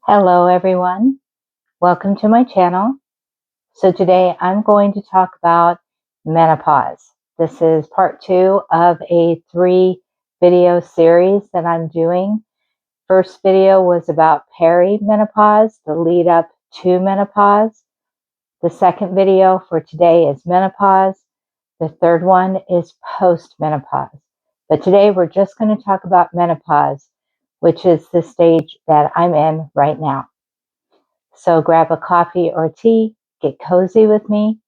Hello everyone, welcome to my channel. So today I'm going to talk about menopause. This is part 2 of a 3-video series that I'm doing. First video was about perimenopause, the lead up to menopause. The second video for today is menopause. The third one is post-menopause. But today we're just going to talk about menopause, which is the stage that I'm in right now. So grab a coffee or tea, get cozy with me,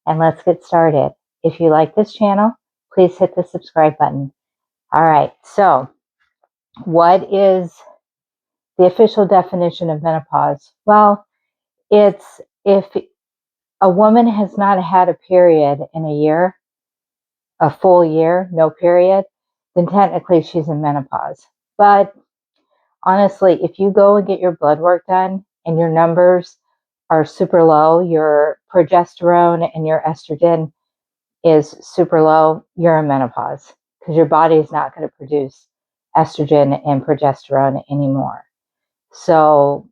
and let's get started. If you like this channel, please hit the subscribe button. All right, so what is the official definition of menopause? Well, it's if a woman has not had a period in a year, a full year, no period, then technically she's in menopause. But honestly, if you go and get your blood work done and your numbers are super low, your progesterone and your estrogen is super low, you're in menopause because your body is not going to produce estrogen and progesterone anymore. So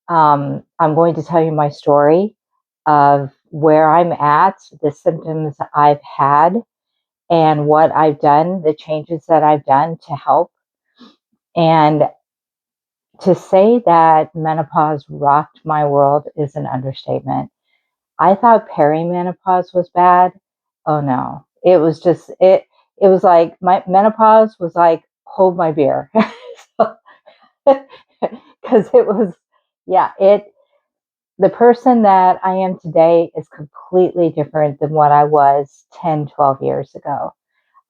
I'm going to tell you my story of where I'm at, the symptoms I've had, and what I've done, the changes that I've done to help. And to say that menopause rocked my world is an understatement. I thought perimenopause was bad. Oh no. It was just it was like my menopause was like hold my beer. Cuz it was the person that I am today is completely different than what I was 10, 12 years ago.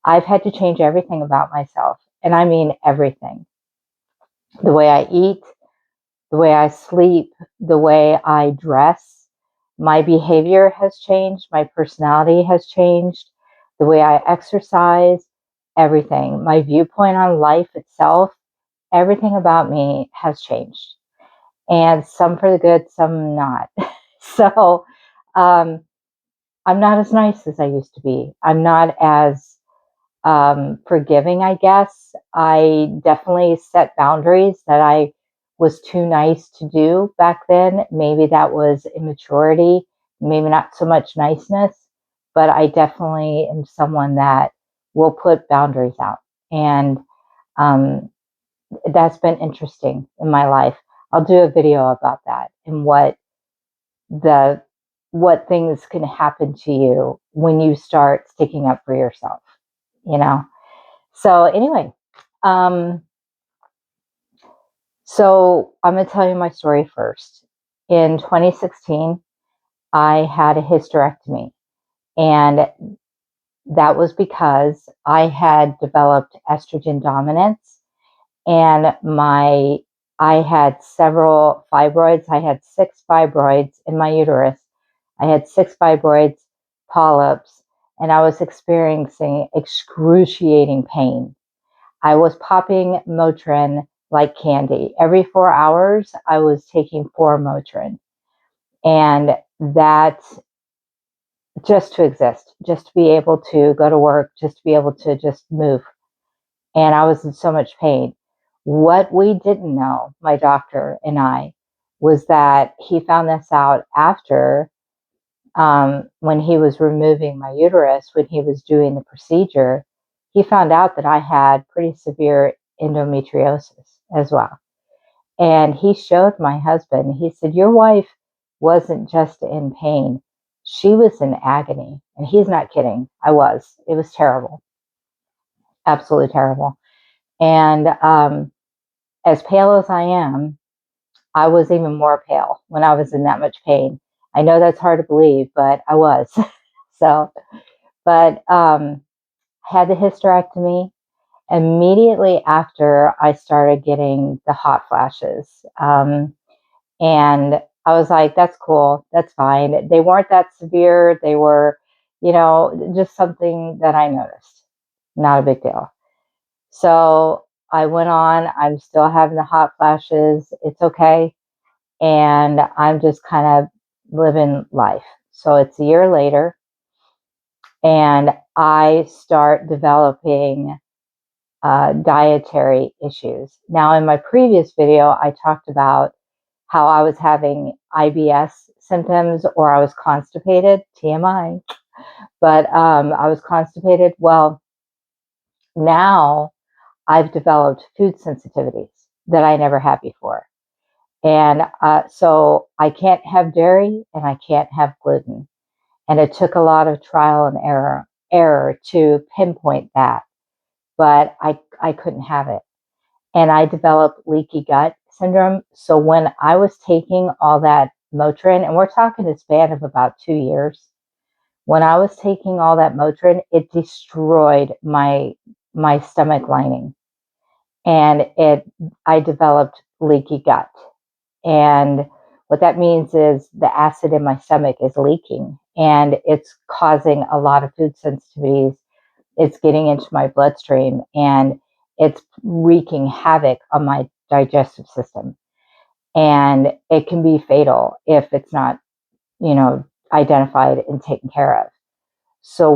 I've had to change everything about myself, and I mean everything. The way I eat, the way I sleep, the way I dress. My behavior has changed. My personality has changed. The way I exercise, everything. My viewpoint on life itself, everything about me has changed. And some for the good, some not. So um, I'm not as nice as I used to be. I'm not as forgiving, I guess. I definitely set boundaries that I was too nice to do back then. Maybe that was immaturity, maybe not so much niceness, but I definitely am someone that will put boundaries out. And um, that's been interesting in my life. I'll do a video about that and the what things can happen to you when you start sticking up for yourself, you know? So anyway, um, so I'm going to tell you my story first. In 2016, I had a hysterectomy, and that was because I had developed estrogen dominance, and I had several fibroids. I had 6 fibroids in my uterus. I had 6 fibroids, polyps, and I was experiencing excruciating pain. I was popping Motrin like candy. Every 4 hours, I was taking 4 Motrin. And that just to exist, just to be able to go to work, just to be able to just move. And I was in so much pain. What we didn't know, my doctor and I, was that he found this out after when he was removing my uterus, when he was doing the procedure. He found out that I had pretty severe endometriosis as well. And he showed my husband, he said, your wife wasn't just in pain, she was in agony. And he's not kidding. I was. It was terrible. Absolutely terrible. And as pale as I am, I was even more pale when I was in that much pain. I know that's hard to believe, but I was. So, but had the hysterectomy. Immediately after, I started getting the hot flashes. And I was like, that's cool. That's fine. They weren't that severe. They were, just something that I noticed. Not a big deal. So I went on. I'm still having the hot flashes. It's okay. And I'm just kind of living life. So it's a year later, and I start developing dietary issues. Now, in my previous video, I talked about how I was having IBS symptoms or I was constipated, TMI, but I was constipated. Well, now I've developed food sensitivities that I never had before. And so I can't have dairy and I can't have gluten. And it took a lot of trial and error to pinpoint that, but I couldn't have it. And I developed leaky gut syndrome. So when I was taking all that Motrin, and we're talking a span of about 2 years, when I was taking all that Motrin, it destroyed my stomach lining, and I developed leaky gut. And what that means is the acid in my stomach is leaking, and it's causing a lot of food sensitivities. It's getting into my bloodstream, and it's wreaking havoc on my digestive system. And it can be fatal if it's not, identified and taken care of. So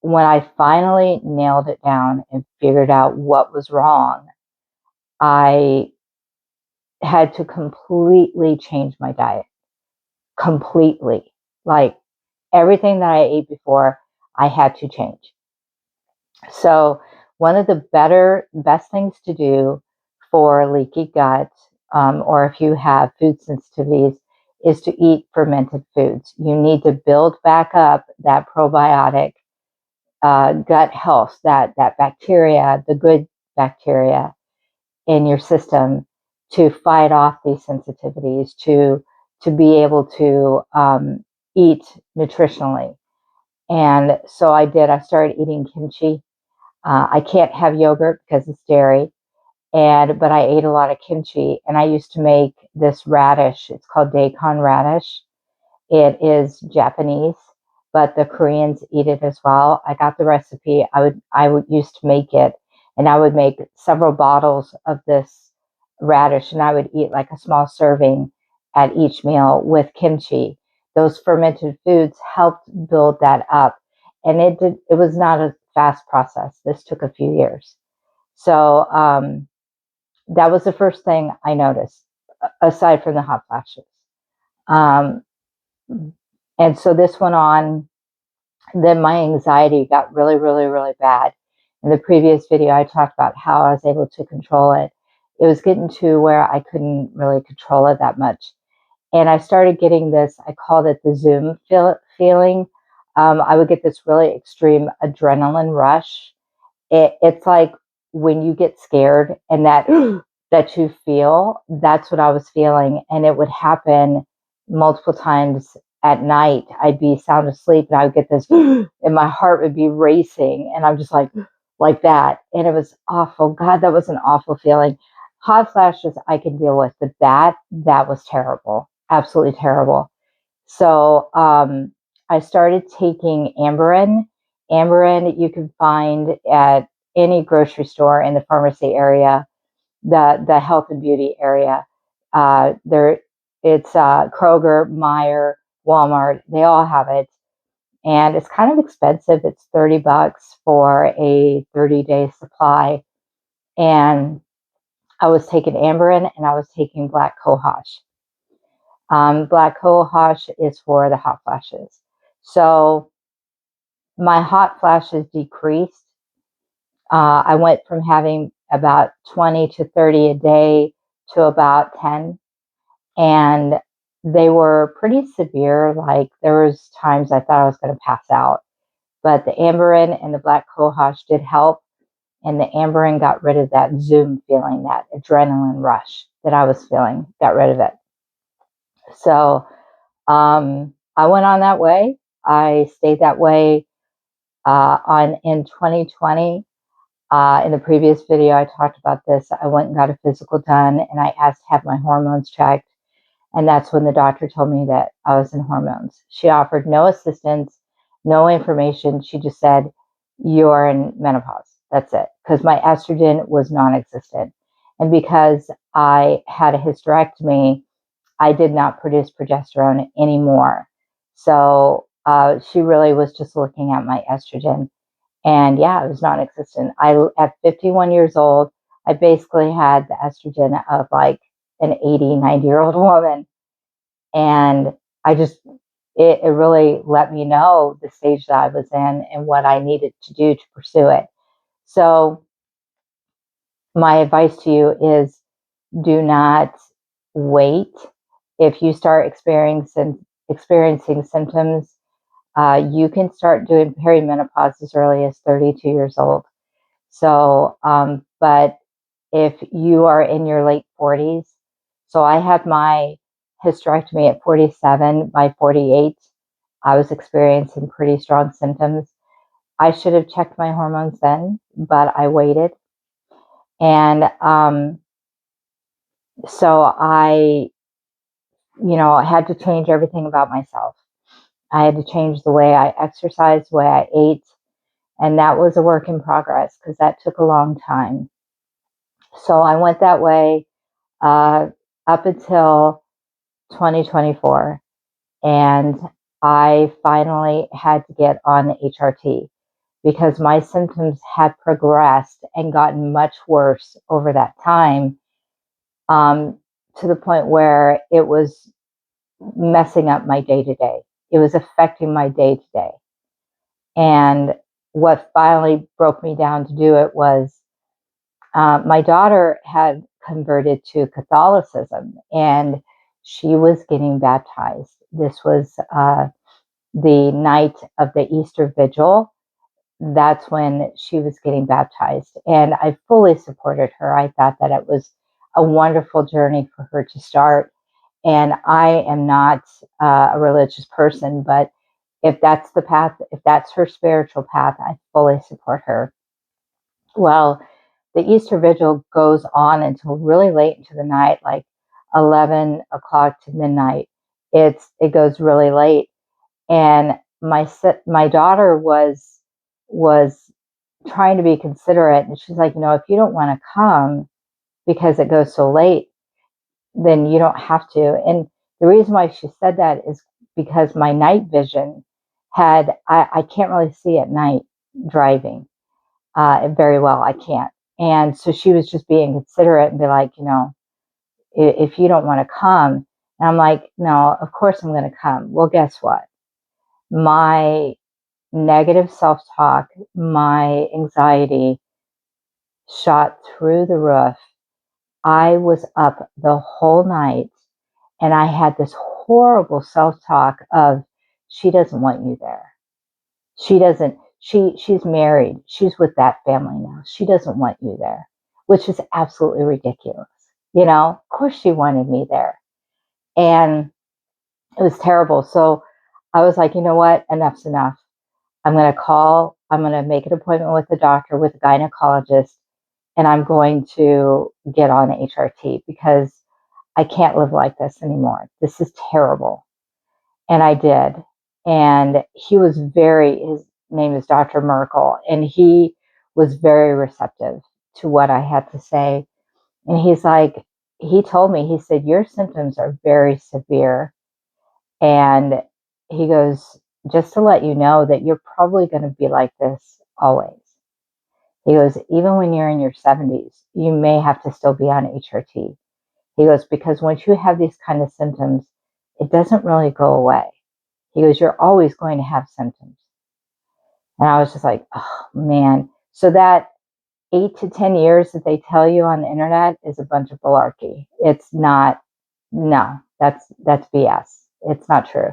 when I finally nailed it down and figured out what was wrong, I had to completely change my diet. Completely. Like everything that I ate before, I had to change. So one of the best things to do for leaky gut, or if you have food sensitivities, is to eat fermented foods. You need to build back up that probiotic gut health, that bacteria, the good bacteria in your system, to fight off these sensitivities, to be able to eat nutritionally. And so I did. I started eating kimchi. I can't have yogurt because it's dairy, but I ate a lot of kimchi, and I used to make this radish. It's called daikon radish. It is Japanese, but the Koreans eat it as well. I got the recipe. I would used to make it, and I would make several bottles of this radish, and I would eat like a small serving at each meal with kimchi. Those fermented foods helped build that up, and it was not a fast process. This took a few years. So that was the first thing I noticed, aside from the hot flashes. Um, and so this went on. Then my anxiety got really, really, really bad. In the previous video, I talked about how I was able to control it. It was getting to where I couldn't really control it that much. And I started getting this, I called it the Zoom feeling. I would get this really extreme adrenaline rush. It's like when you get scared and that that you feel, that's what I was feeling. And it would happen multiple times at night. I'd be sound asleep and I would get this and my heart would be racing, and I'm just like that. And it was awful. God, that was an awful feeling. Hot flashes I can deal with, but that was terrible. Absolutely terrible. So I started taking Amberen. Amberen you can find at any grocery store in the pharmacy area, the health and beauty area. There, it's Kroger, Meijer, Walmart. They all have it, and it's kind of expensive. It's $30 for a 30-day supply. And I was taking Amberen and I was taking Black Cohosh. Black cohosh is for the hot flashes. So my hot flashes decreased. I went from having about 20 to 30 a day to about 10. And they were pretty severe. Like there was times I thought I was going to pass out. But the Amberen and the Black cohosh did help. And the Amberen got rid of that Zoom feeling, that adrenaline rush that I was feeling, got rid of it. So I went on that way. I stayed that way in 2020. In the previous video, I talked about this. I went and got a physical done, and I asked to have my hormones checked. And that's when the doctor told me that I was in hormones. She offered no assistance, no information. She just said, "You're in menopause." That's it. Because my estrogen was non existent. And because I had a hysterectomy, I did not produce progesterone anymore. So she really was just looking at my estrogen. And yeah, it was non existent. At 51 years old, I basically had the estrogen of like an 80, 90-year-old woman. And I just, it really let me know the stage that I was in and what I needed to do to pursue it. So my advice to you is do not wait. If you start experiencing symptoms, you can start doing perimenopause as early as 32 years old. So, but if you are in your late 40s, so I had my hysterectomy at 47. By 48, I was experiencing pretty strong symptoms. I should have checked my hormones then, but I waited. And so I had to change everything about myself. I had to change the way I exercised, the way I ate. And that was a work in progress because that took a long time. So I went that way up until 2024. And I finally had to get on the HRT because my symptoms had progressed and gotten much worse over that time, to the point where it was messing up my day to day. It was affecting my day to day. And what finally broke me down to do it was my daughter had converted to Catholicism and she was getting baptized. This was the night of the Easter Vigil. That's when she was getting baptized. And I fully supported her. I thought that it was a wonderful journey for her to start. And I am not a religious person, but if that's the path, if that's her spiritual path, I fully support her. Well, the Easter Vigil goes on until really late into the night, like 11 o'clock to midnight. It goes really late, and my daughter was trying to be considerate, and she's like, if you don't want to come because it goes so late, then you don't have to. And the reason why she said that is because my night vision I can't really see at night driving very well. I can't. And so she was just being considerate and be like, if you don't want to come. And I'm like, no, of course I'm going to come. Well, guess what? My negative self talk, my anxiety shot through the roof. I was up the whole night and I had this horrible self talk of, she doesn't want you there. She doesn't, she's married. She's with that family now. She doesn't want you there, which is absolutely ridiculous. Of course she wanted me there. And it was terrible. So I was like, you know what? Enough's enough. I'm going to make an appointment with the doctor, with a gynecologist, and I'm going to get on HRT because I can't live like this anymore. This is terrible. And I did. And his name is Dr. Merkel, and he was very receptive to what I had to say. And he told me, he said, your symptoms are very severe. And he goes, just to let you know that you're probably going to be like this always. He goes, even when you're in your 70s, you may have to still be on HRT. He goes, because once you have these kind of symptoms, it doesn't really go away. He goes, you're always going to have symptoms. And I was just like, oh man. So that 8 to 10 years that they tell you on the internet is a bunch of malarkey. It's not, no, that's BS. It's not true.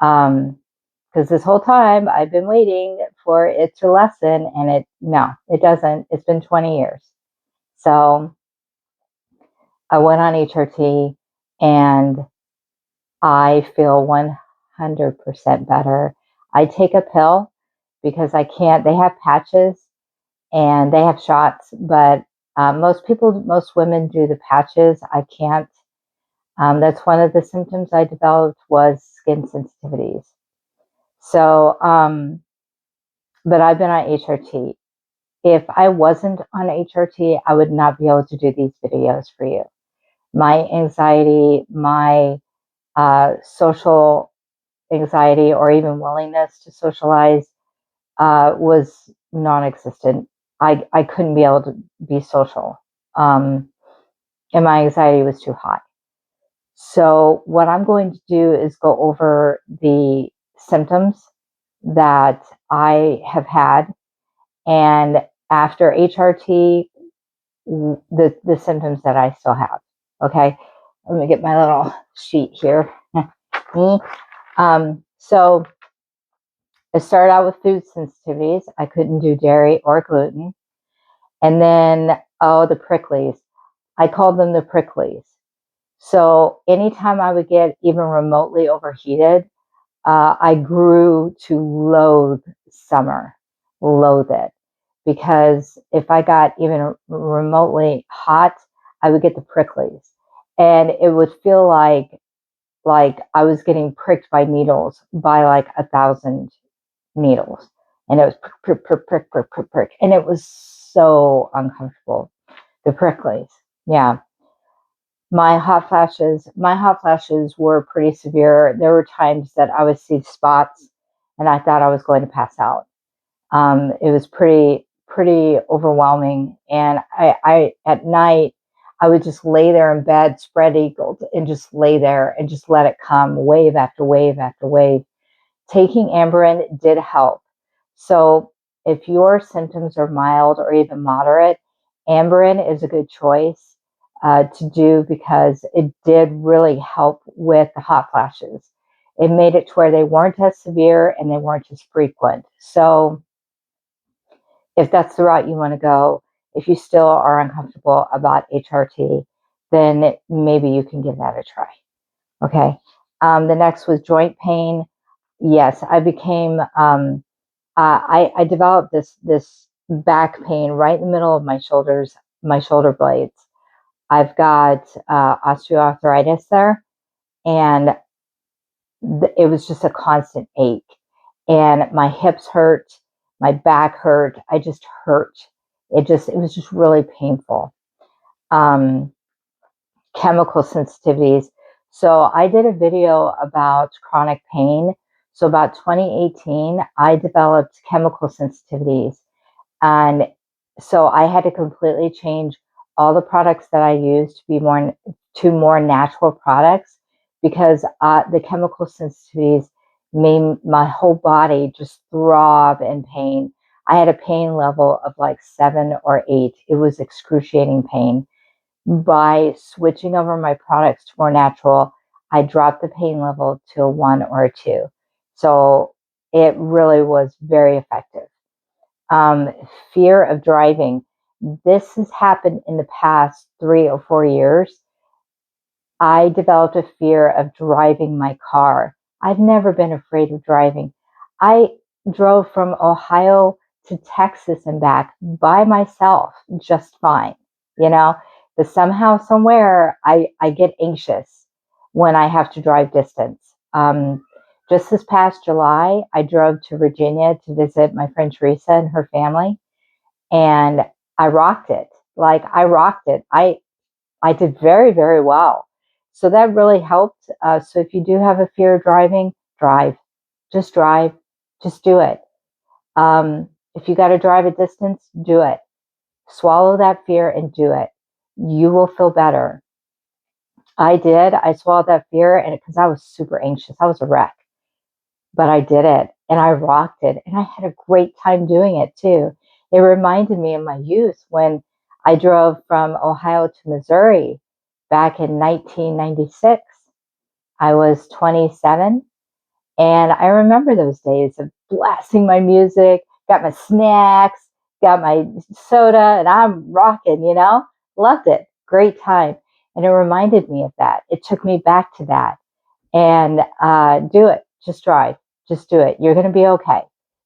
Because this whole time I've been waiting for it to lessen, and it doesn't. It's been 20 years. So I went on HRT and I feel 100% better. I take a pill because I can't, they have patches and they have shots, but most women do the patches. I can't. That's one of the symptoms I developed was skin sensitivities. So, but I've been on HRT. If I wasn't on HRT, I would not be able to do these videos for you. My anxiety, my social anxiety, or even willingness to socialize was non-existent. I couldn't be able to be social. and my anxiety was too high. So what I'm going to do is go over the symptoms that I have had, and after HRT, the symptoms that I still have. Okay, let me get my little sheet here. So I started out with food sensitivities. I couldn't do dairy or gluten. And then, oh, the pricklies. I called them the pricklies. So anytime I would get even remotely overheated, I grew to loathe summer, loathe it. Because if I got even remotely hot, I would get the pricklies. And it would feel like I was getting pricked by needles by like 1,000 needles. And it was prick, prick, prick, prick, prick, prick. And it was so uncomfortable. The pricklies. Yeah. My hot flashes were pretty severe. There were times that I would see spots and I thought I was going to pass out. It was pretty overwhelming. And I at night, I would just lay there in bed, spread eagled, and just lay there and just let it come, wave after wave after wave. Taking Amberen did help. So if your symptoms are mild or even moderate, Amberen is a good choice to do because it did really help with the hot flashes. It made it to where they weren't as severe and they weren't as frequent. So if that's the route you want to go, if you still are uncomfortable about HRT, then maybe you can give that a try. Okay. The next was joint pain. Yes, I became. I developed this back pain right in the middle of my shoulders, my shoulder blades. I've got osteoarthritis there, and it was just a constant ache. And my hips hurt, my back hurt. I just hurt. It was just really painful. Um, Chemical sensitivities. So I did a video about chronic pain. So about 2018, I developed chemical sensitivities. And so I had to completely change all the products that I use to more natural products because the chemical sensitivities made my whole body just throb in pain. I had a pain level of like 7 or 8. It was excruciating pain. By switching over my products to more natural, I dropped the pain level to a 1 or a 2. So it really was very effective. Um, Fear of driving. This has happened in the past 3 or 4 years. I developed a fear of driving my car. I've never been afraid of driving. I drove from Ohio to Texas and back by myself just fine, you know, but somehow, somewhere, I get anxious when I have to drive distance. Just this past July, I drove to Virginia to visit my friend Teresa and her family, and I rocked it. Like I rocked it. I did very, very well. So that really helped. So if you do have a fear of driving, drive. Just drive. Just do it. If you got to drive a distance, do it. Swallow that fear and do it. You will feel better. I did. I swallowed that fear, and because I was super anxious, I was a wreck. But I did it, and I rocked it, and I had a great time doing it too. It reminded me of my youth when I drove from Ohio to Missouri back in 1996. I was 27, and I remember those days of blasting my music, got my snacks, got my soda, and I'm rocking, Loved it. Great time. And it reminded me of that. It took me back to that. And do it. Just drive. Just do it. You're going to be okay.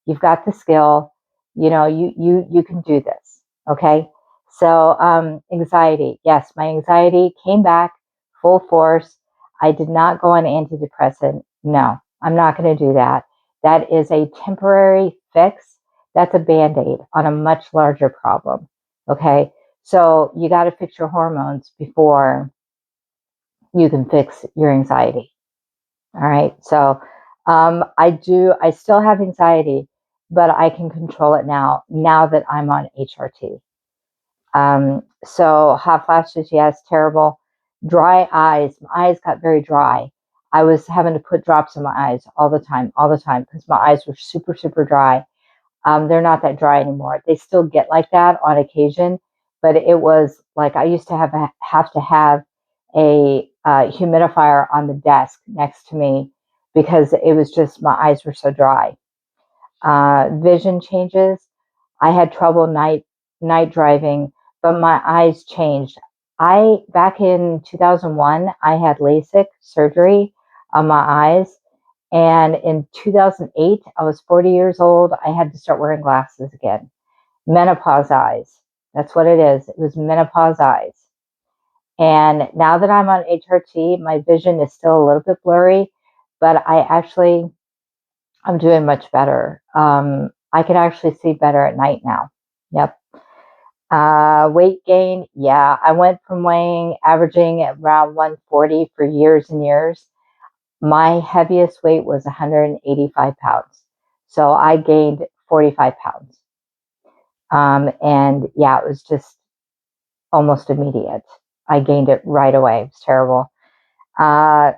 You've got the skill. You can do this. Okay. So anxiety. Yes, my anxiety came back full force. I did not go on antidepressant. No, I'm not going to do that. That is a temporary fix. That's a band-aid on a much larger problem. Okay. So you got to fix your hormones before you can fix your anxiety. All right. So I still have anxiety, but I can control it now that I'm on HRT. So hot flashes, yes, terrible. Dry eyes. My eyes got very dry. I was having to put drops in my eyes all the time, because my eyes were super, super dry. They're not that dry anymore. They still get like that on occasion, but it was like I used to have to have a humidifier on the desk next to me, because it was just my eyes were so dry. Vision changes. I had trouble night driving, but my eyes changed. I Back in 2001, I had LASIK surgery on my eyes, and in 2008, I was 40 years old. I had to start wearing glasses again. Menopause eyes. That's what it is. It was menopause eyes. And now that I'm on HRT, my vision is still a little bit blurry, but I'm doing much better. I can actually see better at night now. Yep. Weight gain. Yeah, I went from averaging at around 140 for years and years. My heaviest weight was 185 pounds. So I gained 45 pounds. And yeah, it was just almost immediate. I gained it right away. It was terrible. Uh,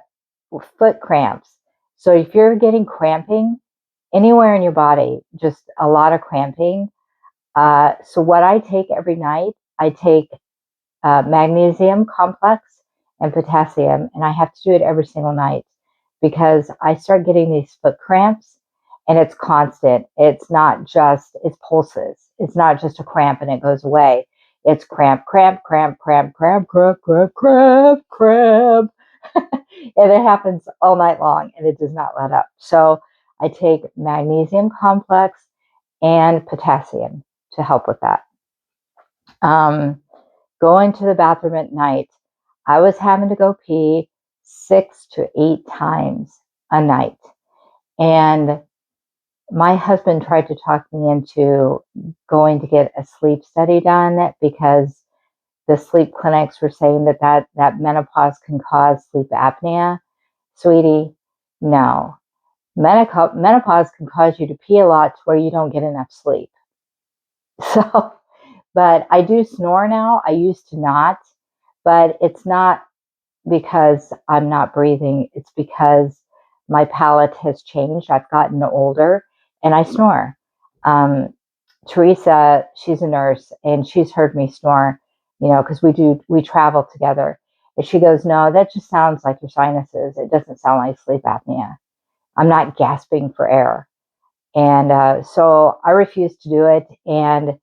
Foot cramps. So if you're getting cramping anywhere in your body, just a lot of cramping. So what I take every night, I take magnesium complex and potassium, and I have to do it every single night, because I start getting these foot cramps, and it's constant. It's pulses. It's not just a cramp and it goes away. It's cramp, cramp, cramp, cramp, cramp, cramp, cramp, cramp, cramp. And it happens all night long, and it does not let up. So I take magnesium complex and potassium to help with that. Um, Going to the bathroom at night, I was having to go pee 6 to 8 times a night. And my husband tried to talk me into going to get a sleep study done, because the sleep clinics were saying that menopause can cause sleep apnea. Sweetie, no. Menopause can cause you to pee a lot to where you don't get enough sleep. So, but I do snore now. I used to not, but it's not because I'm not breathing. It's because my palate has changed. I've gotten older and I snore. Um, Teresa, she's a nurse, and she's heard me snore, because we travel together. And she goes, "No, that just sounds like your sinuses. It doesn't sound like sleep apnea. I'm not gasping for air." And so I refuse to do it. And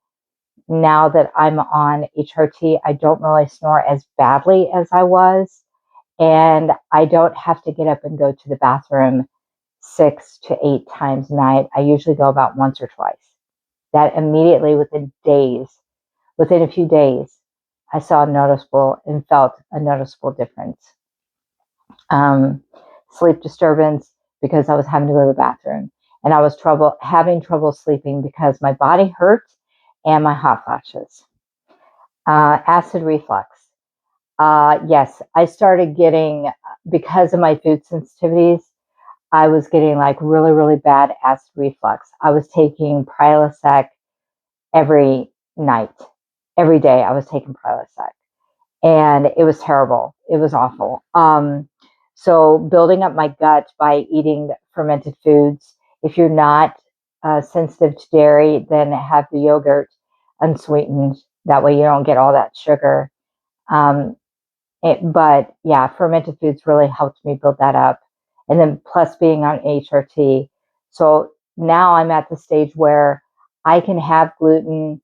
now that I'm on HRT, I don't really snore as badly as I was. And I don't have to get up and go to the bathroom 6 to 8 times a night. I usually go about once or twice. That immediately within a few days, I saw a noticeable and felt a noticeable difference. Um, Sleep disturbance, because I was having to go to the bathroom, and I was having trouble sleeping because my body hurt and my hot flashes. Acid reflux. Yes, I started getting, because of my food sensitivities, I was getting like really, really bad acid reflux. I was taking Prilosec every night, every day. I was taking Prilosec, and it was terrible. It was awful. So building up my gut by eating fermented foods. If you're not sensitive to dairy, then have the yogurt unsweetened. That way you don't get all that sugar. Um, but yeah, fermented foods really helped me build that up. And then plus being on HRT. So now I'm at the stage where I can have gluten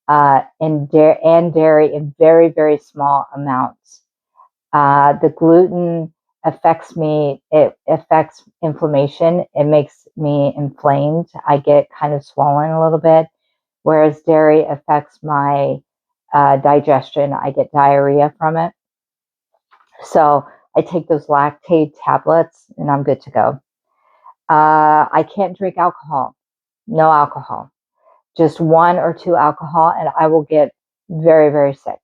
and dairy in very, very small amounts. The gluten it affects inflammation. It makes me inflamed. I get kind of swollen a little bit, whereas dairy affects my digestion. I get diarrhea from it. So I take those lactate tablets and I'm good to go. I can't drink alcohol, no alcohol, just 1 or 2 alcohol, and I will get very, very sick,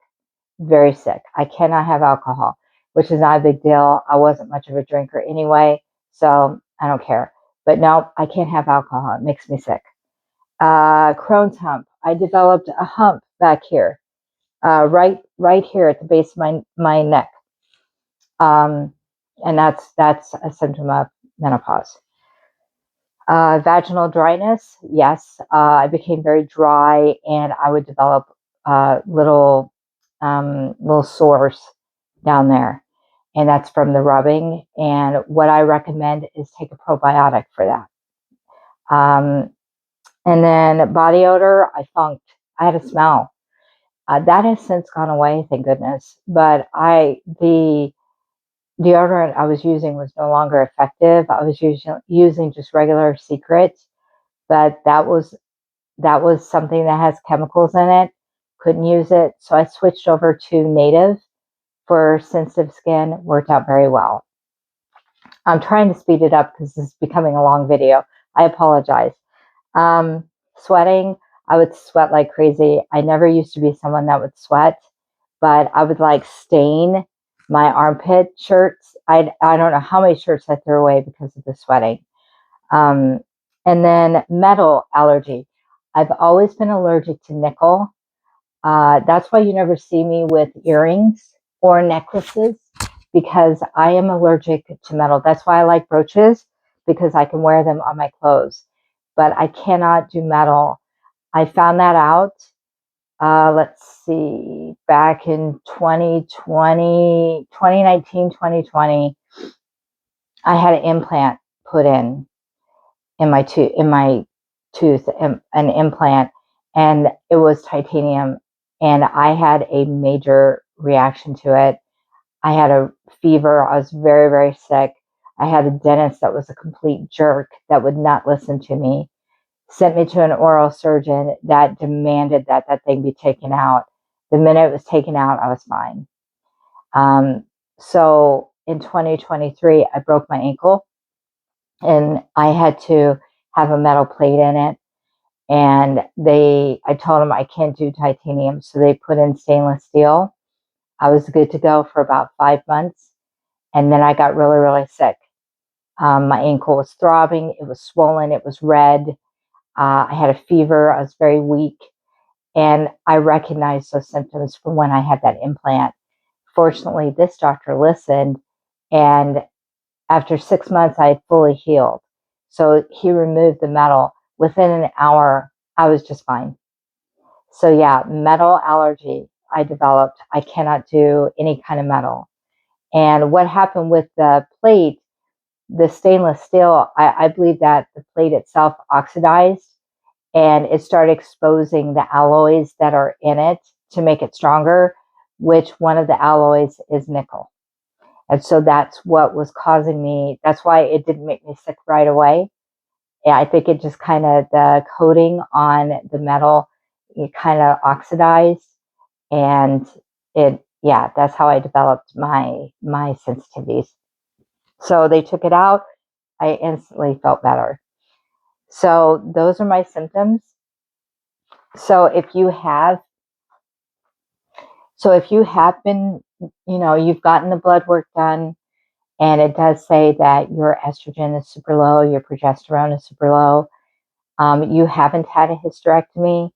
very sick. I cannot have alcohol, which is not a big deal. I wasn't much of a drinker anyway, so I don't care. But no, I can't have alcohol. It makes me sick. Crohn's hump. I developed a hump back here. right here at the base of my neck. And that's a symptom of menopause. Vaginal dryness, yes. I became very dry, and I would develop little sores down there, and that's from the rubbing. And what I recommend is take a probiotic for that. And then body odor, I funked. I had a smell. That has since gone away, thank goodness. But the deodorant I was using was no longer effective. I was using just regular Secret, but that was something that has chemicals in it. Couldn't use it, so I switched over to Native for sensitive skin. Worked out very well. I'm trying to speed it up because this is becoming a long video. I apologize. Um, Sweating, I would sweat like crazy. I never used to be someone that would sweat, but I would like stain my armpit shirts. I don't know how many shirts I threw away because of the sweating. Um, and then metal allergy. I've always been allergic to nickel. That's why you never see me with earrings or necklaces, because I am allergic to metal. That's why I like brooches, because I can wear them on my clothes. But I cannot do metal. I found that out, let's see, back in 2020, I had an implant put in my tooth, an implant, and it was titanium, and I had a major reaction to it. I had a fever. I was very, very sick. I had a dentist that was a complete jerk that would not listen to me. Sent me to an oral surgeon that demanded that that thing be taken out. The minute it was taken out, I was fine. So in 2023, I broke my ankle, and I had to have a metal plate in it. And I told them I can't do titanium, so they put in stainless steel. I was good to go for about 5 months, and then I got really, really sick. My ankle was throbbing, it was swollen, it was red. I had a fever, I was very weak, and I recognized those symptoms from when I had that implant. Fortunately, this doctor listened, and after 6 months, I had fully healed. So he removed the metal. Within an hour, I was just fine. So yeah, metal allergy I developed. I cannot do any kind of metal. And what happened with the plate, the stainless steel, I believe that the plate itself oxidized, and it started exposing the alloys that are in it to make it stronger, which one of the alloys is nickel. And so that's what was causing me. That's why it didn't make me sick right away. Yeah, I think it just kind of, the coating on the metal, it kind of oxidized, and yeah, that's how I developed my sensitivities. So they took it out. I instantly felt better. So those are my symptoms. So if you have been, you've gotten the blood work done, and it does say that your estrogen is super low, your progesterone is super low, you haven't had a hysterectomy,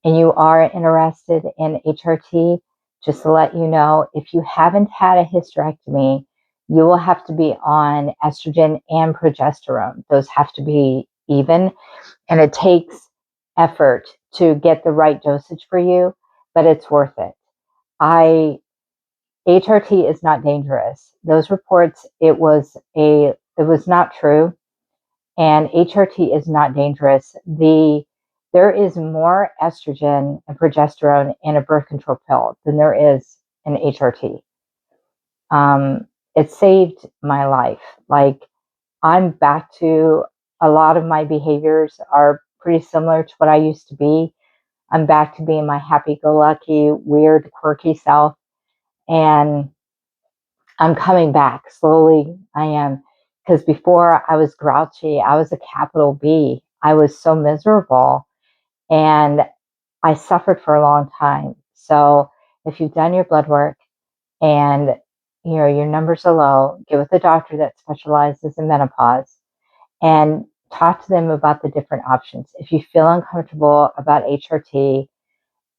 and you are interested in HRT, just to let you know, if you haven't had a hysterectomy, you will have to be on estrogen and progesterone. Those have to be even, and it takes effort to get the right dosage for you, but it's worth it. HRT is not dangerous. Those reports, it was not true, and HRT is not dangerous. There is more estrogen and progesterone in a birth control pill than there is in HRT. It saved my life. Like, I'm back to, a lot of my behaviors are pretty similar to what I used to be. I'm back to being my happy-go-lucky, weird, quirky self, and I'm coming back slowly. I am, because before I was grouchy. I was a capital B. I was so miserable, and I suffered for a long time. So if you've done your blood work and your numbers are low, get with a doctor that specializes in menopause and talk to them about the different options. If you feel uncomfortable about HRT,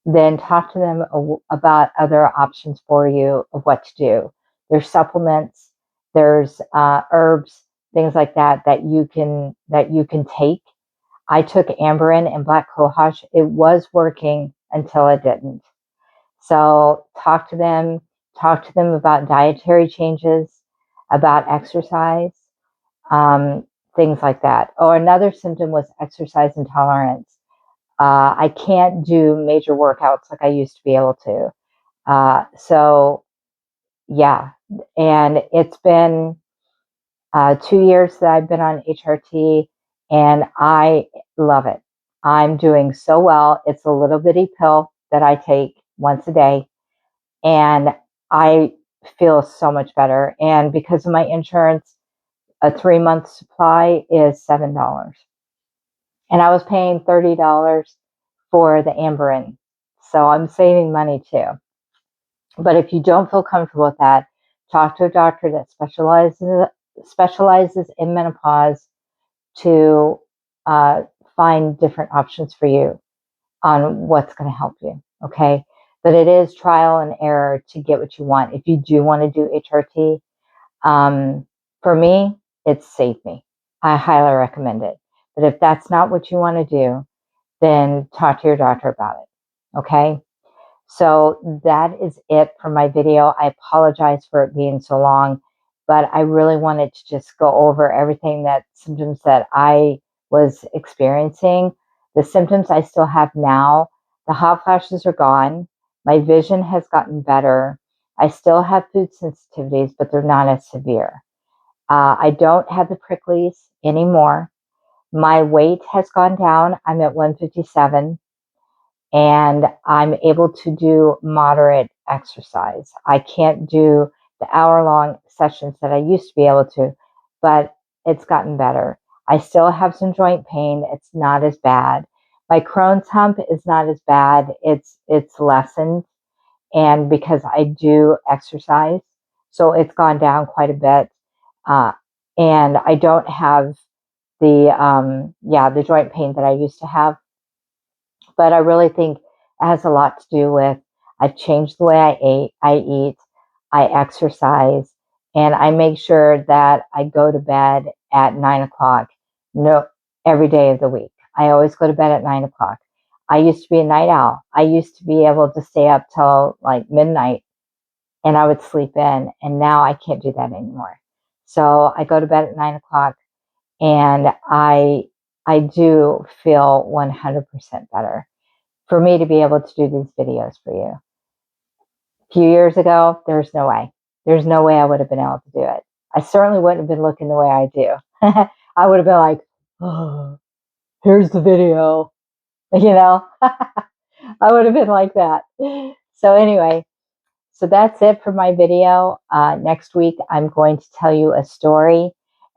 then talk to them about other options for you of what to do. There's supplements, there's herbs, things like that that you can take. I took Amberin and black cohosh. It was working until it didn't. So talk to them about dietary changes, about exercise, um, things like that. Oh, another symptom was exercise intolerance. I can't do major workouts like I used to be able to. So yeah, and it's been 2 years that I've been on HRT, and I love it. I'm doing so well. It's a little bitty pill that I take once a day, and I feel so much better. And because of my insurance, a 3-month supply is $7, and I was paying $30 for the Amberin, so I'm saving money too. But if you don't feel comfortable with that, talk to a doctor that specializes in menopause to uh, find different options for you on what's going to help you. Okay. But it is trial and error to get what you want. If you do want to do HRT, for me, it's saved me. I highly recommend it. But if that's not what you want to do, then talk to your doctor about it. Okay. So that is it for my video. I apologize for it being so long, but I really wanted to just go over everything symptoms that I was experiencing. The symptoms I still have now, the hot flashes are gone. My vision has gotten better. I still have food sensitivities, but they're not as severe. I don't have the pricklies anymore. My weight has gone down. I'm at 157, and I'm able to do moderate exercise. I can't do the hour-long sessions that I used to be able to, but it's gotten better. I still have some joint pain. It's not as bad. My Crohn's hump is not as bad. It's lessened, and because I do exercise, so it's gone down quite a bit. Uh, and I don't have the joint pain that I used to have. But I really think it has a lot to do with I've changed the way I eat, I exercise, and I make sure that I go to bed at 9 o'clock. No, every day of the week. I always go to bed at 9 o'clock. I used to be a night owl. I used to be able to stay up till like midnight, and I would sleep in, and now I can't do that anymore. So I go to bed at 9 o'clock, and I do feel 100% better for me to be able to do these videos for you. A few years ago, there's no way. There's no way I would have been able to do it. I certainly wouldn't have been looking the way I do. I would have been like, oh, here's the video, you know? I would have been like that. So anyway, so that's it for my video. Next week, I'm going to tell you a story.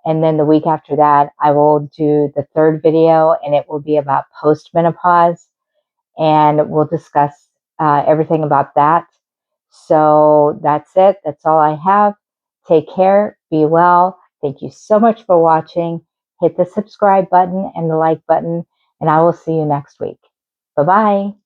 And then the week after that, I will do the third video, and it will be about postmenopause. And we'll discuss everything about that. So that's it. That's all I have. Take care. Be well. Thank you so much for watching. Hit the subscribe button and the like button, and I will see you next week. Bye-bye.